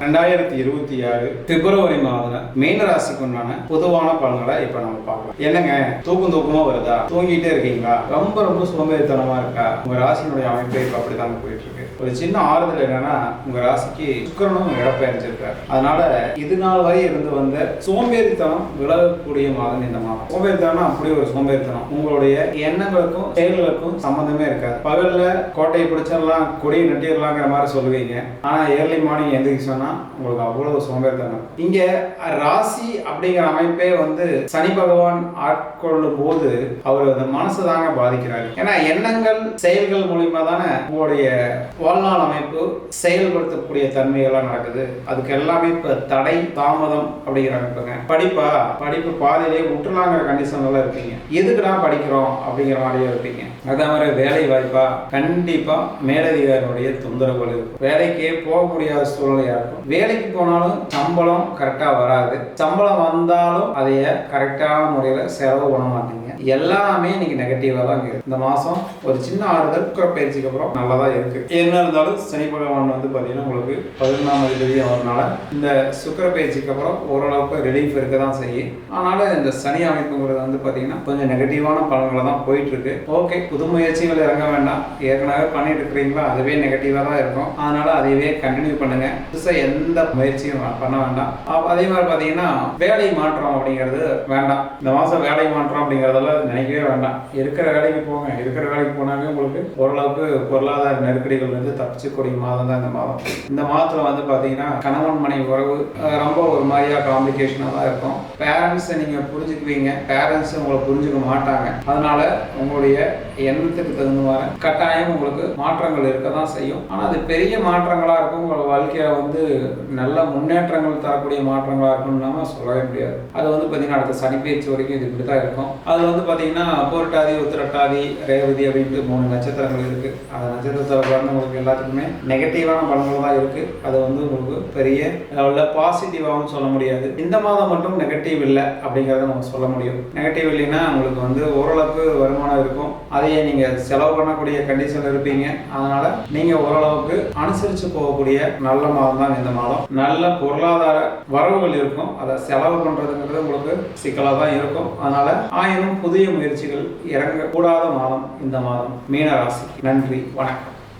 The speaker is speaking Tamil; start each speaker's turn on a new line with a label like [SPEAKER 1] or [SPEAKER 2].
[SPEAKER 1] 2026 பிப்ரவரி மாதம் மீன ராசிக்கு உண்டான பொதுவான பலன்களை இப்ப நம்ம பார்க்கலாம். என்னங்க தூக்கமா வருதா? தூங்கிட்டே இருக்கீங்களா? ரொம்ப சோம்பேறித்தனமா இருக்கா? உங்க ராசியினுடைய அமைப்பு இப்ப அப்படிதான் போயிட்டு இருக்கு. ஒரு சின்ன ஆறுதல் என்னன்னா, உங்க ராசிக்கு சுக்கிரனும் இடப்பெயர்ந்திருக்காரு. அதனால இது நாள் வரை இருந்து வந்த சோம்பேறித்தனம் விலகக்கூடிய மாதம் இந்த மாதம். சோம்பேறித்தனம் அப்படி ஒரு சோம்பேறித்தனம் உங்களுடைய எண்ணங்களுக்கும் செயல்களுக்கும் சம்பந்தமே இருக்காது. பகல்ல கோட்டையை பிடிச்சிடலாம், கொடியை நட்டிடலாங்கிற மாதிரி சொல்லுவீங்க. ஆனா ஏர்லி மார்னிங் எந்திரிக்க சொன்னா உங்களுக்கு அவ்வளவு சோம்பேறித்தனம். இங்க ராசி அப்படிங்கிற அமைப்பே சனி பகவான் ஆட்கொள்ளும் போது அவர் அந்த மனசு தாங்க பாதிக்கிறாரு. ஏன்னா எண்ணங்கள் செயல்கள் மூலியமா தானே உங்களுடைய வாழ்நாள் அமைப்பு செயல்படுத்தக்கூடிய தன்மைகள்லாம் நடக்குது. அதுக்கு எல்லாமே இப்ப தடை தாமதம் அப்படிங்கிற அமைப்புங்க. படிப்பு பாதியிலேயே விட்டுலாங்கிற கண்டிஷன்ல இருப்பீங்க. எதுக்குடா படிக்கிறோம் அப்படிங்கிற மாதிரியே இருப்பீங்க. அதே மாதிரி வேலை வாய்ப்பா கண்டிப்பா மேலதிகாரியுடைய தொந்தரவுகள் இருக்கும். வேலைக்கே போக முடியாத சூழ்நிலையா இருக்கும். வேலைக்கு போனாலும் சம்பளம் கரெக்டா வராது. சம்பளம் வந்தாலும் அதைய கரெக்டான முறையில செலவு பண்ண மாட்டீங்க. எல்லாமே இன்னைக்கு நெகட்டிவா தான் இருக்கு. இந்த மாசம் ஒரு சின்ன ஆறுதல் சுக்கிர பயிற்சிக்கு அப்புறம் நல்லதா இருக்கு. என்ன இருந்தாலும் சனி பகவான் பாத்தீங்கன்னா உங்களுக்கு 11ஆம் அதிபதி அவர்னால இந்த சுக்கிர பயிற்சிக்கு அப்புறம் ஓரளவுக்கு ரிலீஃப் இருக்க தான் செய்யும். ஆனாலும் இந்த சனி அமைப்புங்கிறது பாத்தீங்கன்னா கொஞ்சம் நெகட்டிவான பலன்களை தான் போயிட்டு இருக்கு. ஓகே, புது முயற்சிகள் இறங்க வேண்டாம். ஏற்கனவே பண்ணிட்டு இருக்கிறீங்களா, அதுவே நெகட்டிவா தான் இருக்கும். அதனால அதையவே கண்டினியூ பண்ணுங்க. புதுசா எந்த முயற்சியும் பண்ண வேண்டாம். அதே மாதிரி பாத்தீங்கன்னா வேலை மாற்றம் அப்படிங்கிறது வேண்டாம். இந்த மாசம் வேலை மாற்றம் அப்படிங்கறதெல்லாம் நினைக்கவே வேண்டாம். இருக்கிற வேலைக்கு போங்க. இருக்கிற வேலைக்கு போனாவே உங்களுக்கு ஓரளவுக்கு பொருளாதார நெருக்கடிகள் தப்பிச்சுக்கூடிய மாதம் தான் இந்த மாதம். இந்த மாதத்துல பாத்தீங்கன்னா கணவன் மனைவி உறவு ரொம்ப ஒரு மாதிரியா காம்ப்ளிகேஷனா தான் இருக்கும். பேரண்ட்ஸை நீங்க புரிஞ்சுக்குவீங்க, பேரண்ட்ஸ் உங்களை புரிஞ்சுக்க மாட்டாங்க. அதனால உங்களுடைய எண்ணத்துக்கு தகுந்த மாதிரி கட்டாயம் உங்களுக்கு மாற்றங்கள் இருக்க தான் செய்யும். ஆனா அது பெரிய மாற்றங்களா இருக்கும். உங்க வாழ்க்கையில நல்ல முன்னேற்றங்கள் தரக்கூடிய மாற்றங்களா இருக்கும்னு நாம சொல்லவே முடியாது. அது பாத்தீங்கன்னா அடுத்த சனி பயிற்சி வரைக்கும் இது இப்படிதான் இருக்கும். அது பாத்தீங்கன்னா போரட்டாதி உத்திரட்டாதி ரேவதி அப்படின்ட்டு 3 நட்சத்திரங்கள் இருக்கு. அந்த நட்சத்திரத்தில் உங்களுக்கு எல்லாத்துக்குமே நெகட்டிவான பலன்கள் தான் இருக்கு. அது உங்களுக்கு பெரிய பாசிட்டிவாகவும் சொல்ல முடியாது. இந்த மாதம் மட்டும் நெகட்டிவ் இல்லை அப்படிங்கறத நம்ம சொல்ல முடியும். நெகட்டிவ் இல்லைன்னா உங்களுக்கு ஓரளவுக்கு வருமானம் இருக்கும். அதையே நீங்க செலவு பண்ணக்கூடிய கண்டிஷன்ல இருப்பீங்க. அதனால நீங்க ஓரளவுக்கு அனுசரிச்சு போகக்கூடிய நல்ல மாதம் தான் இந்த மாதம். நல்ல பொருளாதார வரவுகள் இருக்கும். அதை செலவு பண்றதுங்கிறது உங்களுக்கு சிக்கலா தான் இருக்கும். அதனால ஆயினும் புதிய முயற்சிகள் இறங்க கூடாத மாதம் இந்த மாதம் மீன ராசி. நன்றி, வணக்கம்.